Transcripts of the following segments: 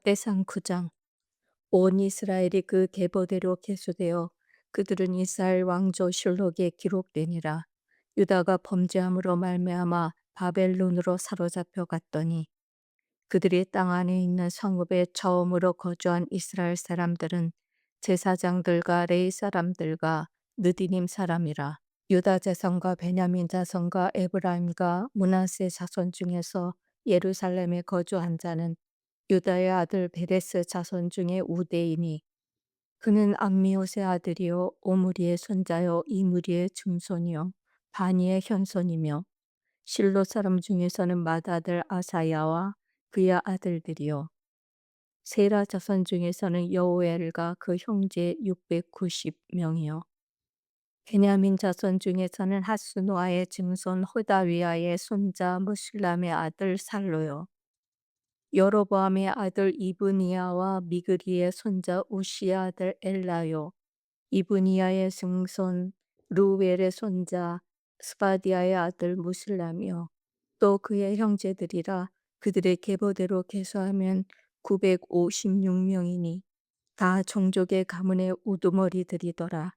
역대상 9장. 온 이스라엘이 그 계보대로 계수되어 그들은 이스라엘 왕조 실록에 기록되니라. 유다가 범죄함으로 말미암아 바벨론으로 사로잡혀 갔더니 그들이 땅 안에 있는 성읍에 처음으로 거주한 이스라엘 사람들은 제사장들과 레위 사람들과 느디님 사람이라. 유다 자손과 베냐민 자손과 에브라임과 므낫세 자손 중에서 예루살렘에 거주한 자는 유다의 아들 베레스 자손 중에 우대이니 그는 암미옷의 아들이요 오므리의 손자요 이므리의 증손이요 바니의 현손이며 실로 사람 중에서는 맏아들 아사야와 그의 아들들이요 세라 자손 중에서는 여호엘과 그 형제 690명이요 베냐민 자손 중에서는 하스노아의 증손 호다위아의 손자 무술람의 아들 살로요 여로보암의 아들 이브니야와 미그리의 손자 우시의 아들 엘라요 이브니야의 증손 루웰의 손자 스바디아의 아들 무슬람이요 또 그의 형제들이라. 그들의 계보대로 계수하면 956명이니 다 종족의 가문의 우두머리들이더라.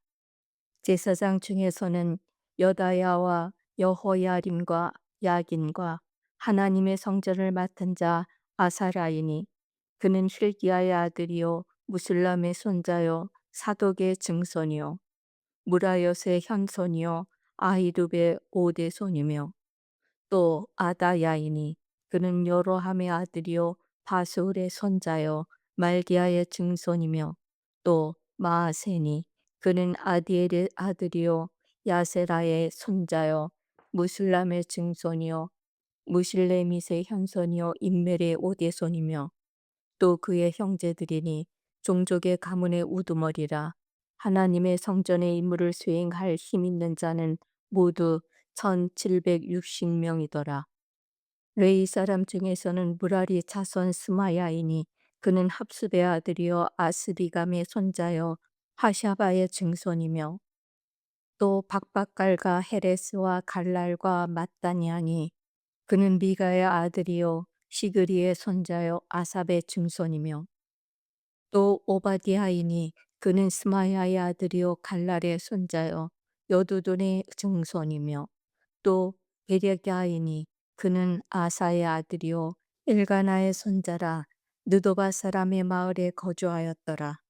제사장 중에서는 여다야와 여호야림과 야긴과 하나님의 성전을 맡은 자 아사라이니 그는 힐기야의 아들이요 무슬람의 손자요 사독의 증손이요 무라요스의 현손이요 아히룹의 오대손이며 또 아다야이니 그는 여로함의 아들이요 바스울의 손자요 말기야의 증손이며 또 마아세니 그는 아디엘의 아들이요 야세라의 손자요 무술람의 증손이요 무실레밋의 현손이요 임멜의 오대손이며 또 그의 형제들이니 종족의 가문의 우두머리라. 하나님의 성전의 임무를 수행할 힘 있는 자는 모두 1760명이더라. 레이 사람 중에서는 무라리 자손 스마야이니 그는 합수의 아들이요 아스리감의 손자요 하샤바의 증손이며 또 박박갈과 헤레스와 갈랄과 mat다니아니 그는 미가의 아들이요 시그리의 손자요 아삽의 증손이며 또 오바디아이니 그는 스마야의 아들이요 갈랄의 손자요 여두둔의 증손이며 또 베레갸이니 그는 아사의 아들이요 엘가나의 손자라. 느도바 사람의 마을에 거주하였더라.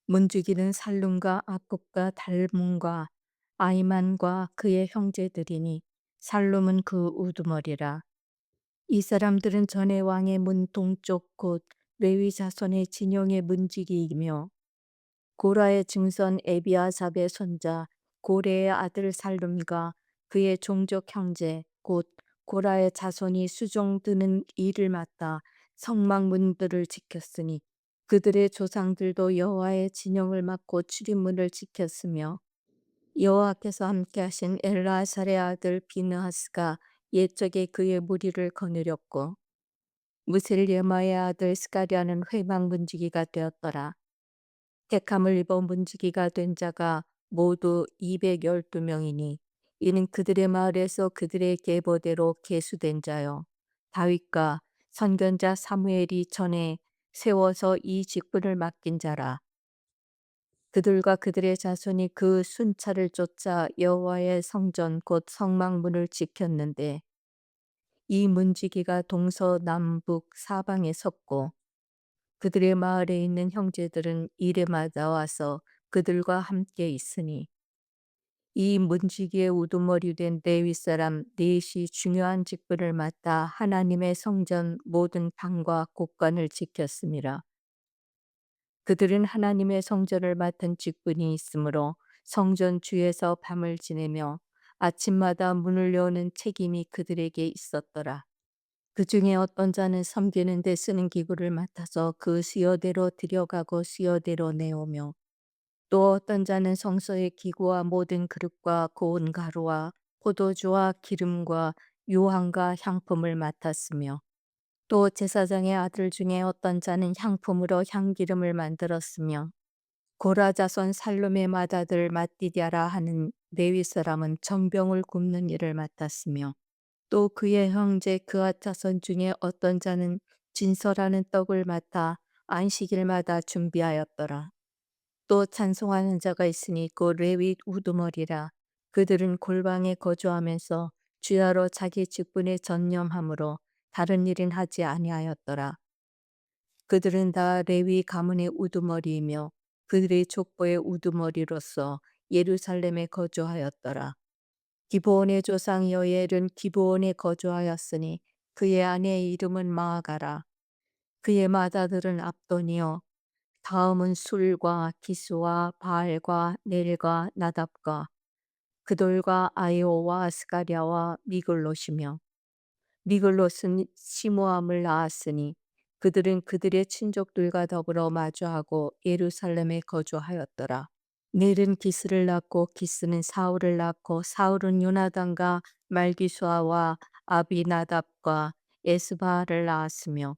문지기는 살룸과 아굽과 달문과 아이만과 그의 형제들이니 살룸은 그 우두머리라. 이 사람들은 전에 왕의 문 동쪽 곧 레위 자손의 진영의 문지기이며 고라의 증손 에비아삽의 손자 고레의 아들 살룸과 그의 종족 형제 곧 고라의 자손이 수종드는 일을 맡아 성막문들을 지켰으니 그들의 조상들도 여호와의 진영을 맡고 출입문을 지켰으며 여호와께서 함께하신 엘라살의 아들 비느하스가 옛적에 그의 무리를 거느렸고 무셀레마의 아들 스가랴는 회막 문지기가 되었더라. 택함을 입어 문지기가 된 자가 모두 212명이니 이는 그들의 마을에서 그들의 계보대로 계수된 자요 다윗과 선견자 사무엘이 전에 세워서 이 직분을 맡긴 자라. 그들과 그들의 자손이 그 순찰을 쫓아 여호와의 성전 곧 성막문을 지켰는데 이 문지기가 동서남북 사방에 섰고 그들의 마을에 있는 형제들은 일에마다 와서 그들과 함께 있으니 이 문지기의 우두머리 된 레위 사람 넷이 중요한 직분을 맡아 하나님의 성전 모든 방과 곳간을 지켰습니다. 그들은 하나님의 성전을 맡은 직분이 있으므로 성전 주에서 밤을 지내며 아침마다 문을 여는 책임이 그들에게 있었더라. 그 중에 어떤 자는 섬기는 데 쓰는 기구를 맡아서 그 수요대로 들여가고 수요대로 내오며 또 어떤 자는 성소의 기구와 모든 그릇과 고운 가루와 포도주와 기름과 유황과 향품을 맡았으며 또 제사장의 아들 중에 어떤 자는 향품으로 향기름을 만들었으며 고라 자손 살룸의 맏아들 mat디디아라 하는 레위 사람은 전병을 굽는 일을 맡았으며 또 그의 형제 그앗 자손 중에 어떤 자는 진설하는 떡을 맡아 안식일마다 준비하였더라. 또 찬송하는 자가 있으니 곧 레위 우두머리라. 그들은 골방에 거주하면서 주야로 자기 직분에 전념함으로 다른 일은 하지 아니하였더라. 그들은 다 레위 가문의 우두머리이며 그들의 족보의 우두머리로서 예루살렘에 거주하였더라. 기브온의 조상 여엘은 기브온에 거주하였으니 그의 아내의 이름은 마아가라. 그의 맏아들은 압돈이요 다음은 술과 기스와 바알과 넬과 나답과 그돌과 아이오와 스가랴와 미글롯이며 미글롯은 시므암을 낳았으니 그들은 그들의 친족들과 더불어 마주하고 예루살렘에 거주하였더라. 넬은 기스를 낳고 기스는 사울을 낳고 사울은 요나단과 말기수아와 아비나답과 에스바알을 낳았으며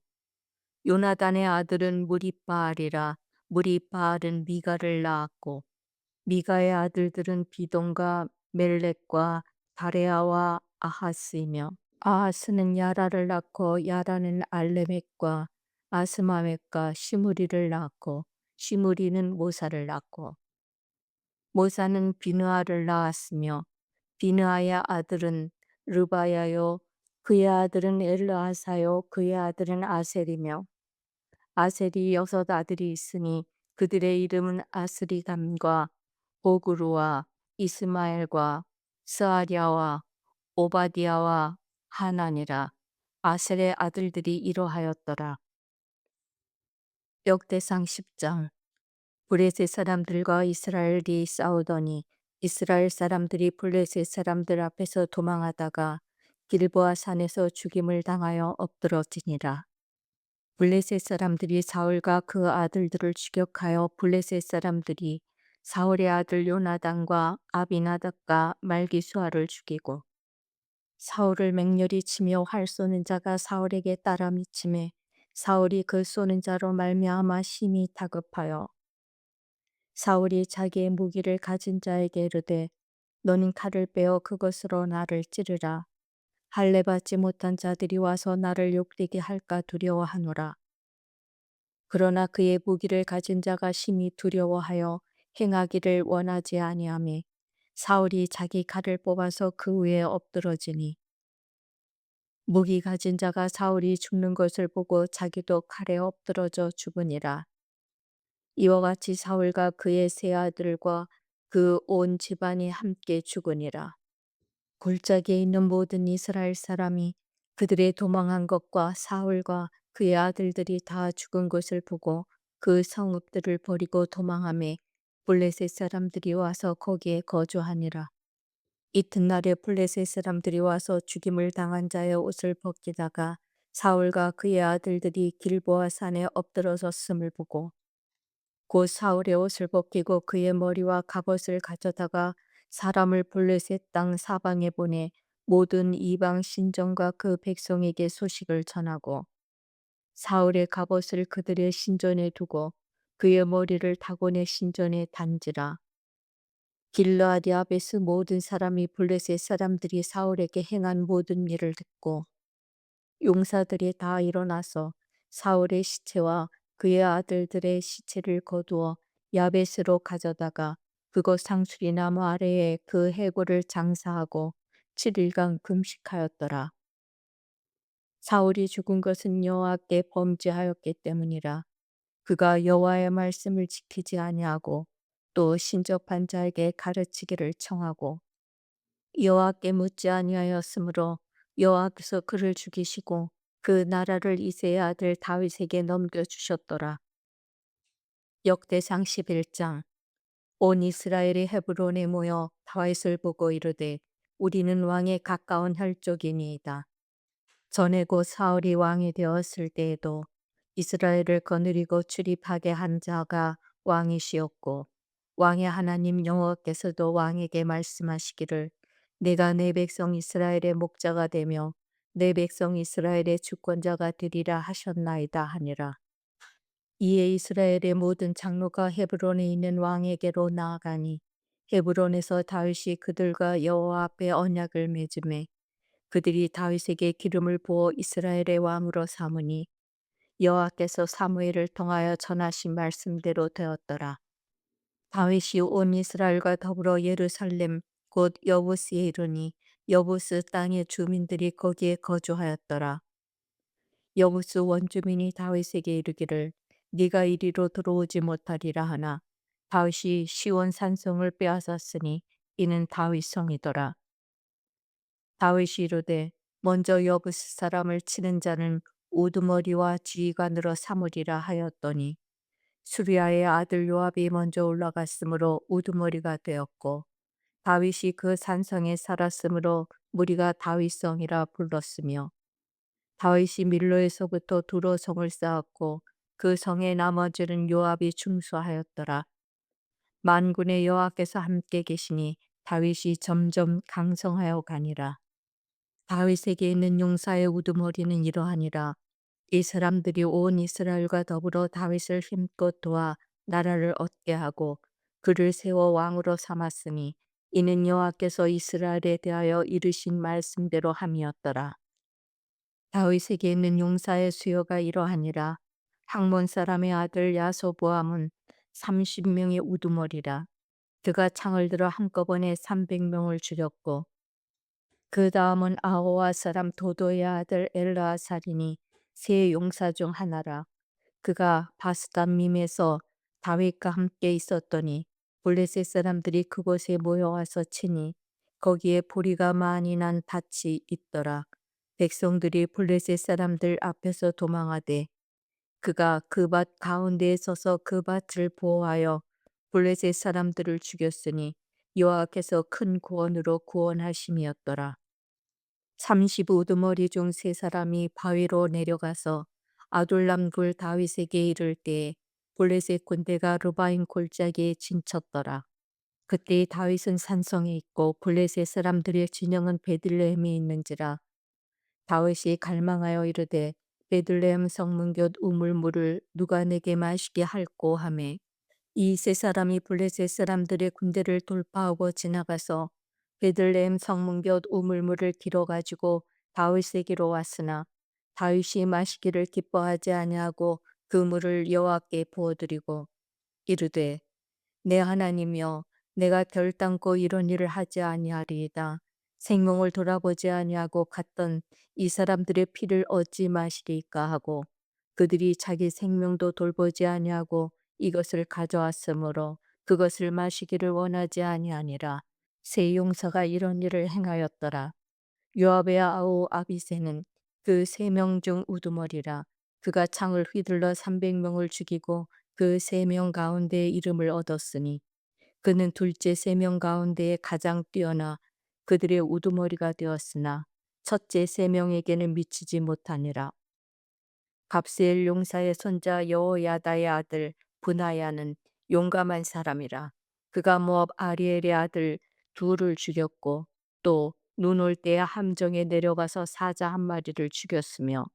요나단의 아들은 무리바알이라. 무리바알은 미가를 낳았고 미가의 아들들은 비돈과 멜렉과 다레아와 아하스이며 아하스는 야라를 낳고 야라는 알레멕과 아스마웻과 시므리를 낳았고 시므리는 모사를 낳고 모사는 비느하를 낳았으며 비느하의 아들은 르바야요 그의 아들은 엘르아사요 그의 아들은 아셀이며 아셀이 여섯 아들이 있으니 그들의 이름은 아스리감과 보그루와 이스마엘과 스아랴와 오바디아와 하나니라. 아셀의 아들들이 이러하였더라. 역대상 10장. 블레셋 사람들과 이스라엘이 싸우더니 이스라엘 사람들이 블레셋 사람들 앞에서 도망하다가 길보아 산에서 죽임을 당하여 엎드러지니라. 블레셋 사람들이 사울과 그 아들들을 추격하여 블레셋 사람들이 사울의 아들 요나단과 아비나답과 말기수아를 죽이고 사울을 맹렬히 치며 활 쏘는 자가 사울에게 따라 미치매 사울이 그 쏘는 자로 말미암아 심히 다급하여 사울이 자기의 무기를 가진 자에게 이르되 너는 칼을 빼어 그것으로 나를 찌르라. 할례 받지 못한 자들이 와서 나를 욕되게 할까 두려워하노라. 그러나 그의 무기를 가진 자가 심히 두려워하여 행하기를 원하지 아니하매 사울이 자기 칼을 뽑아서 그 위에 엎드러지니 무기 가진 자가 사울이 죽는 것을 보고 자기도 칼에 엎드러져 죽으니라. 이와 같이 사울과 그의 세 아들과 그 온 집안이 함께 죽으니라. 골짜기에 있는 모든 이스라엘 사람이 그들의 도망한 것과 사울과 그의 아들들이 다 죽은 것을 보고 그 성읍들을 버리고 도망하매 블레셋 사람들이 와서 거기에 거주하니라. 이튿날에 블레셋 사람들이 와서 죽임을 당한 자의 옷을 벗기다가 사울과 그의 아들들이 길보아 산에 엎드러졌음을 보고 곧 사울의 옷을 벗기고 그의 머리와 갑옷을 가져다가 사람을 블레셋 땅 사방에 보내 모든 이방 신정과 그 백성에게 소식을 전하고 사울의 갑옷을 그들의 신전에 두고 그의 머리를 다곤의 신전에 단지라. 길르앗 야베스 모든 사람이 블레셋 사람들이 사울에게 행한 모든 일을 듣고 용사들이 다 일어나서 사울의 시체와 그의 아들들의 시체를 거두어 야베스로 가져다가 그곳 상수리 나무 아래에 그 해골을 장사하고 7일간 금식하였더라. 사울이 죽은 것은 여호와께 범죄하였기 때문이라. 그가 여호와의 말씀을 지키지 아니하고 또 신접한 자에게 가르치기를 청하고 여호와께 묻지 아니하였으므로 여호와께서 그를 죽이시고 그 나라를 이새의 아들 다윗에게 넘겨주셨더라. 역대상 11장. 온 이스라엘이 헤브론에 모여 다윗을 보고 이르되 우리는 왕에 가까운 혈족이니이다. 전에 곧 사울이 왕이 되었을 때에도 이스라엘을 거느리고 출입하게 한 자가 왕이시었고 왕의 하나님 여호와께서도 왕에게 말씀하시기를 내가 내 백성 이스라엘의 목자가 되며 내 백성 이스라엘의 주권자가 되리라 하셨나이다 하니라. 이에 이스라엘의 모든 장로가 헤브론에 있는 왕에게로 나아가니 헤브론에서 다윗이 그들과 여호와 앞에 언약을 맺음에 그들이 다윗에게 기름을 부어 이스라엘의 왕으로 삼으니 여호와께서 사무엘을 통하여 전하신 말씀대로 되었더라. 다윗이 온 이스라엘과 더불어 예루살렘 곧 여부스에 이르니 여부스 땅의 주민들이 거기에 거주하였더라. 여부스 원주민이 다윗에게 이르기를 네가 이리로 들어오지 못하리라 하나 다윗이 시온 산성을 빼앗았으니 이는 다윗 성이더라. 다윗이 이르되 먼저 여부스 사람을 치는 자는 우두머리와 지휘관으로 삼으리라 하였더니 수리아의 아들 요압이 먼저 올라갔으므로 우두머리가 되었고 다윗이 그 산성에 살았으므로 무리가 다윗성이라 불렀으며 다윗이 밀로에서부터 두로 성을 쌓았고 그 성의 나머지는 요압이 중수하였더라. 만군의 여호와께서 함께 계시니 다윗이 점점 강성하여 가니라. 다윗에게 있는 용사의 우두머리는 이러하니라. 이 사람들이 온 이스라엘과 더불어 다윗을 힘껏 도와 나라를 얻게 하고 그를 세워 왕으로 삼았으니 이는 여호와께서 이스라엘에 대하여 이르신 말씀대로 함이었더라. 다윗에게 있는 용사의 수요가 이러하니라. 학몬 사람의 아들 야소보암은 30명의 우두머리라. 그가 창을 들어 한꺼번에 300명을 죽였고 그 다음은 아호와 사람 도도의 아들 엘르아살이니 세 용사 중 하나라. 그가 바스담밈에서 다윗과 함께 있었더니 블레셋 사람들이 그곳에 모여와서 치니 거기에 보리가 많이 난 밭이 있더라. 백성들이 블레셋 사람들 앞에서 도망하되 그가 그 밭 가운데에 서서 그 밭을 보호하여 블레셋 사람들을 죽였으니 여호와께서 큰 구원으로 구원하심이었더라. 30 우두머리 중 세 사람이 바위로 내려가서 아둘람 굴 다윗에게 이를 때에 블레셋 군대가 르바임 골짜기에 진쳤더라. 그때 다윗은 산성에 있고 블레셋 사람들의 진영은 베들레헴에 있는지라. 다윗이 갈망하여 이르되 베들레헴 성문곁 우물물을 누가 내게 마시게 할꼬 하매 이 세 사람이 블레셋 사람들의 군대를 돌파하고 지나가서 베들레헴 성문곁 우물물을 길어 가지고 다윗에게로 왔으나 다윗이 마시기를 기뻐하지 아니하고 그 물을 여호와께 부어드리고 이르되 내 하나님이여 내가 결단코 이런 일을 하지 아니하리이다. 생명을 돌아보지 아니하고 갔던 이 사람들의 피를 얻지 마시리까 하고 그들이 자기 생명도 돌보지 아니하고 이것을 가져왔으므로 그것을 마시기를 원하지 아니하니라. 세 용사가 이런 일을 행하였더라. 요압의 아우 아비새는 그 3명 중 우두머리라. 그가 창을 휘둘러 300명을 죽이고 그 3명 가운데에 이름을 얻었으니 그는 둘째 3명 가운데에 가장 뛰어나 그들의 우두머리가 되었으나 첫째 3명에게는 미치지 못하니라. 갑세엘 용사의 손자 여호야다의 아들 브나야는 용감한 사람이라. 그가 모압 아리엘의 아들 둘을 죽였고 또 눈 올 때에 함정에 내려가서 사자 한 마리를 죽였으며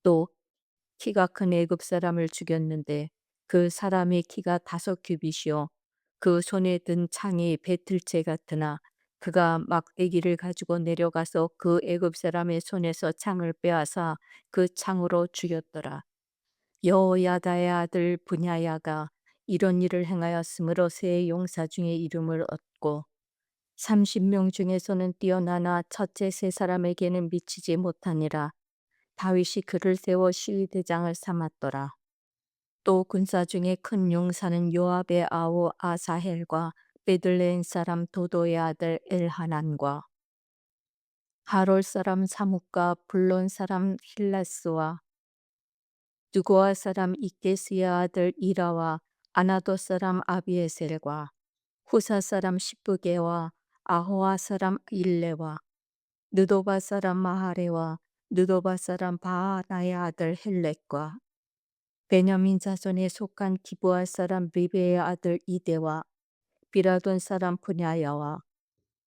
또 키가 큰 애굽 사람을 죽였는데 그 사람의 키가 5규빗이요 그 손에 든 창이 배틀채 같으나 그가 막대기를 가지고 내려가서 그 애굽 사람의 손에서 창을 빼앗아 그 창으로 죽였더라. 여호야다의 아들 분야야가 이런 일을 행하였으므로 세 용사 중에 이름을 얻고 30명 중에서는 뛰어나나 첫째 세 사람에게는 미치지 못하니라. 다윗이 그를 세워 시위대장을 삼았더라. 또 군사 중에 큰 용사는 요압의 아우 아사헬과 베들레헴 사람 도도의 아들 엘하난과 하롤 사람 사뭇과 블론 사람 힐라스와 두고아 사람 이케스의 아들 이라와 아나도 사람 아비에셀과 후사 사람 시브게와 아호아 사람 일레와 느도바 사람 마하레와 느도바 사람 바하나의 아들 헬렉과 베냐민 자손에 속한 기브아 사람 리베의 아들 이데와 비라돈 사람 분야야와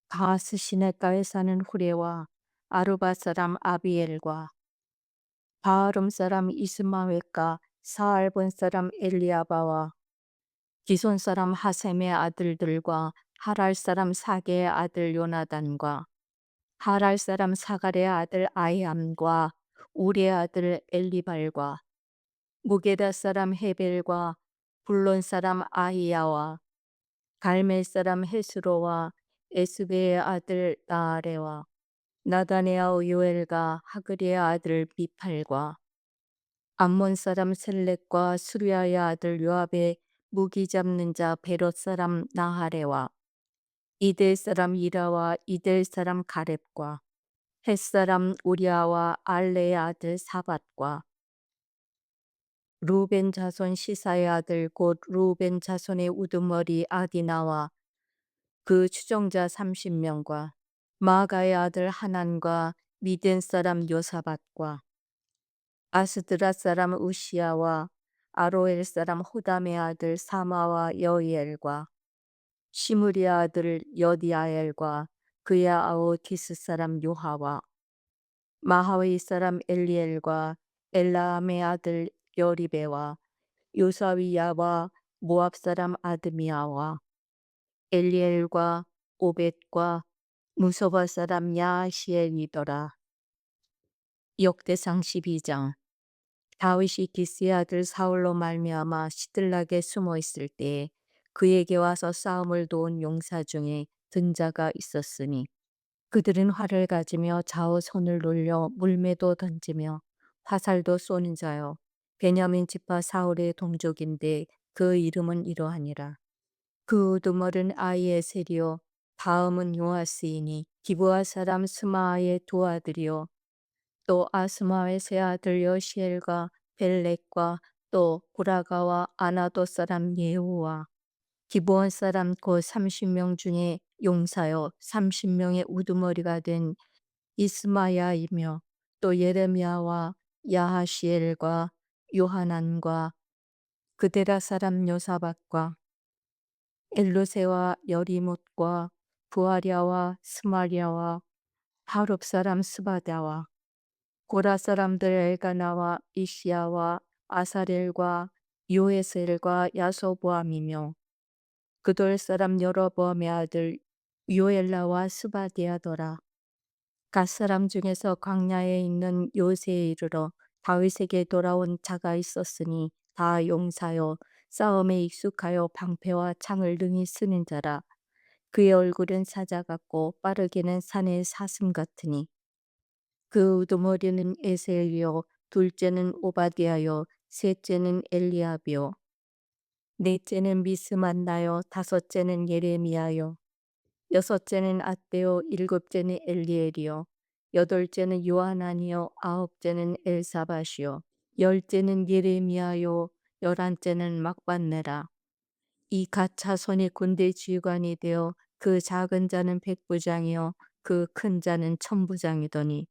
가하스 시냇가에 사는 후레와 아르바 사람 아비엘과 바하름 사람 이스마웻과 사알본 사람 엘리아바와 기손 사람 하셈의 아들들과 하랄 사람 사게의 아들 요나단과 하랄 사람 사갈의 아들 아이암과 우리의 아들 엘리발과 무게다 사람 헤벨과 불론 사람 아히야와 갈멜 사람 헤스로와 에스베의 아들 나아레와 나다네아 요엘과 하그리의 아들 미팔과 암몬 사람 셀렉과 수리아의 아들 요압의 무기 잡는 자 베롯 사람 나하레와 이델 사람 이라와 이델 사람 가렙과 헷 사람 우리아와 알레의 아들 사밧과 루벤 자손 시사의 아들 곧 루벤 자손의 우두머리 아디나와 그 추종자 30명과 마가의 아들 하난과 미덴 사람 요사밧과 아스드라 사람 우시야와 아로엘 사람 호담의 아들 사마와 여이엘과 시므리 아들 여디아엘과 그의 아우디스 사람 요하와 마하위 사람 엘리엘과 엘라암의 아들 여리베와 요사위야와 모압 사람 아드미야와 엘리엘과 오벳과 무소바 사람 야시엘이더라. 역대상 12장. 다윗이 기스의 아들 사울로 말미암아 시들락에 숨어 있을 때에 그에게 와서 싸움을 도운 용사 중에 든 자가 있었으니 그들은 활을 가지며 좌우 손을 놀려 물매도 던지며 화살도 쏘는 자요 베냐민 지파 사울의 동족인데 그 이름은 이러하니라. 그 우두머리는 아이에셀이요 다음은 요아스이니 기브아 사람 스마아의 두 아들이요 또 아스마의 세 아들 여시엘과 벨렉과 또 구라가와 아나도 사람 예후와 기브온 사람 곧 30명 중에 용사요 30명의 우두머리가 된 이스마야이며 또 예레미야와 야하시엘과 요하난과 그데라 사람 요사밧과 엘루세와 여리못과 부아랴와 스마랴와 하룹 사람 스바다와 고라 사람들 엘가나와 이시야와 아사렐과 요에셀과 야소보암이며 그돌 사람 여로보암의 아들 요엘라와 스바디아더라. 갓 사람 중에서 광야에 있는 요새에 이르러 다윗에게 돌아온 자가 있었으니 다 용사요 싸움에 익숙하여 방패와 창을 능히 쓰는 자라. 그의 얼굴은 사자 같고 빠르게는 산의 사슴 같으니 그 우두머리는 에셀이요 둘째는 오바디아요 셋째는 엘리압이요 넷째는 미스만나요 다섯째는 예레미야요 여섯째는 앗데요 일곱째는 엘리엘이요 여덟째는 요하나니요 아홉째는 엘사밧이요 열째는 예레미야요 열한째는 막반네라. 이 갓 자손이 군대 지휘관이 되어 그 작은 자는 백부장이요 그 큰 자는 천부장이더니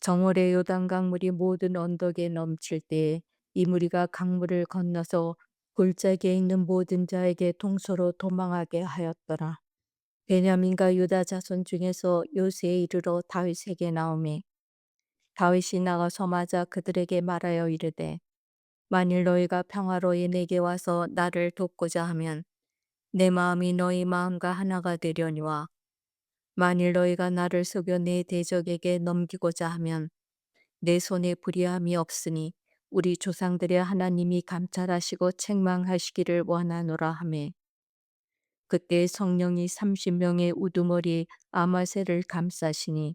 정월의 요단 강물이 모든 언덕에 넘칠 때에 이 무리가 강물을 건너서 골짜기에 있는 모든 자에게 동서로 도망하게 하였더라. 베냐민과 유다 자손 중에서 요새에 이르러 다윗에게 나오매 다윗이 나가서 맞아 그들에게 말하여 이르되 만일 너희가 평화로이 내게 와서 나를 돕고자 하면 내 마음이 너희 마음과 하나가 되려니와 만일 너희가 나를 속여 내 대적에게 넘기고자 하면 내 손에 불의함이 없으니 우리 조상들의 하나님이 감찰하시고 책망하시기를 원하노라 하매 그때 성령이 30명의 우두머리 아마새를 감싸시니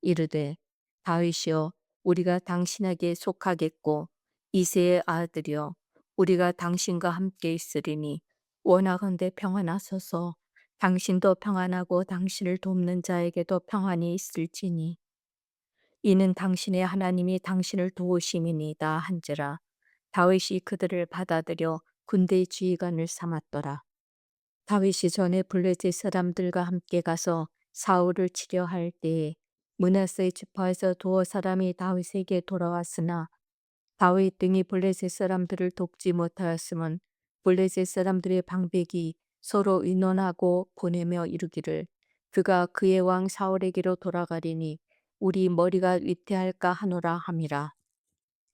이르되 다윗이여 우리가 당신에게 속하겠고 이새의 아들이여 우리가 당신과 함께 있으리니 원하건대 평안하소서 당신도 평안하고 당신을 돕는 자에게도 평안이 있을지니 이는 당신의 하나님이 당신을 도우심이니이다 한지라. 다윗이 그들을 받아들여 군대 지휘관을 삼았더라. 다윗이 전에 블레셋 사람들과 함께 가서 사울을 치려 할 때에 므낫세 지파에서 두어 사람이 다윗에게 돌아왔으나 다윗 등이 블레셋 사람들을 돕지 못하였음은 블레셋 사람들의 방백이 서로 의논하고 보내며 이르기를 그가 그의 왕 사울에게로 돌아가리니 우리 머리가 위태할까 하노라 함이라.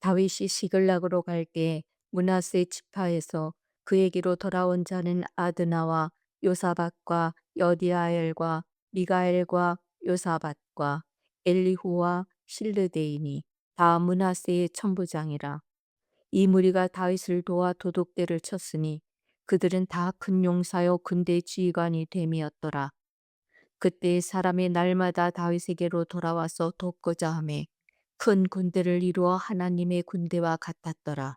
다윗이 시글락으로 갈 때 므낫세 지파에서 그에게로 돌아온 자는 아드나와 요사밧과 여디아엘과 미가엘과 요사밧과 엘리후와 실르데이니 다 므낫세의 천부장이라. 이 무리가 다윗을 도와 도둑대를 쳤으니 그들은 다 큰 용사요 군대 지휘관이 됨이었더라. 그때 사람이 날마다 다윗에게로 돌아와서 돕고자 하매 큰 군대를 이루어 하나님의 군대와 같았더라.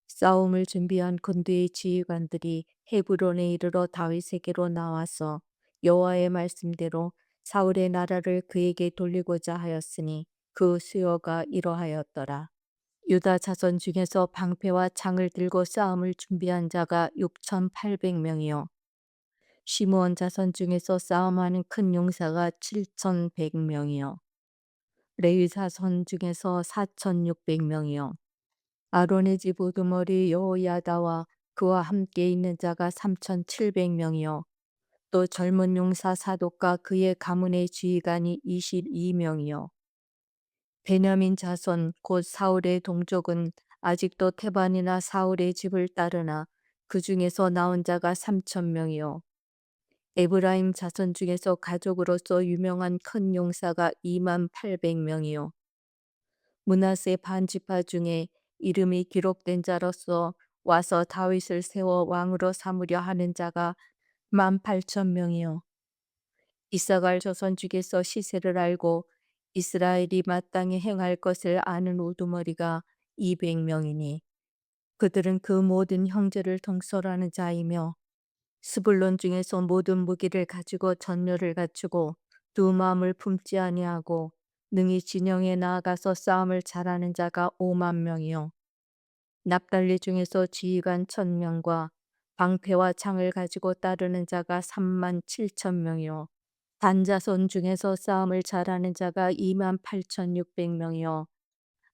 싸움을 준비한 군대의 지휘관들이 헤브론에 이르러 다윗에게로 나와서 여호와의 말씀대로 사울의 나라를 그에게 돌리고자 하였으니 그 수요가 이러하였더라. 유다 자손 중에서 방패와 창을 들고 싸움을 준비한 자가 6,800명이요 시므온 자손 중에서 싸움하는 큰 용사가 7,100명이요 레위 자손 중에서 4,600명이요 아론의 집 우두머리 여호야다와 그와 함께 있는 자가 3,700명이요 또 젊은 용사 사독과 그의 가문의 지휘관이 22명이요 베냐민 자손 곧 사울의 동족은 아직도 태반이나 사울의 집을 따르나 그 중에서 나온 자가 3,000명이요 에브라임 자손 중에서 가족으로서 유명한 큰 용사가 28,000명이요 므낫세 반지파 중에 이름이 기록된 자로서 와서 다윗을 세워 왕으로 삼으려 하는 자가 18,000명이요 이사갈 조선 중에서 시세를 알고 이스라엘이 마땅히 행할 것을 아는 우두머리가 200명이니 그들은 그 모든 형제를 동설하는 자이며 스불론 중에서 모든 무기를 가지고 전열을 갖추고 두 마음을 품지 아니하고 능히 진영에 나아가서 싸움을 잘하는 자가 5만 명이요 납달리 중에서 지휘관 1,000명과 방패와 창을 가지고 따르는 자가 3만 7천 명이요 단자손 중에서 싸움을 잘하는 자가 28,600명이요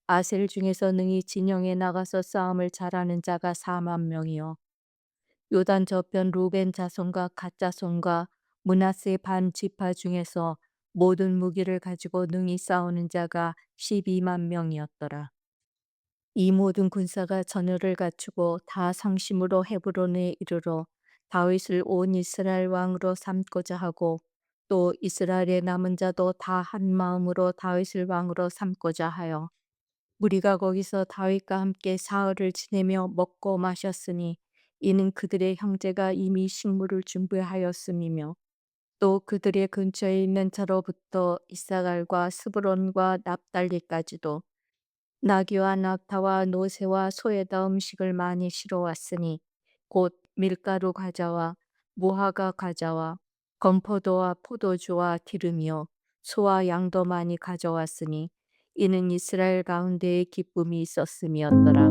아셀 중에서 능히 진영에 나가서 싸움을 잘하는 자가 4만 명이요 요단 저편 루벤 자손과 갓 자손과 므낫세 반 지파 중에서 모든 무기를 가지고 능히 싸우는 자가 12만 명이었더라. 이 모든 군사가 전열을 갖추고 다 상심으로 헤브론에 이르러 다윗을 온 이스라엘 왕으로 삼고자 하고 또 이스라엘의 남은 자도 다 한 마음으로 다윗을 왕으로 삼고자 하여 무리가 거기서 다윗과 함께 사흘을 지내며 먹고 마셨으니 이는 그들의 형제가 이미 식물을 준비하였음이며 또 그들의 근처에 있는 자로부터 이사갈과 스브론과 납달리까지도 나귀와 낙타와 노새와 소에다 음식을 많이 실어왔으니 곧 밀가루 과자와 무화과 과자와 건포도와 포도주와 기름이요 소와 양도 많이 가져왔으니 이는 이스라엘 가운데에 기쁨이 있었음이었더라.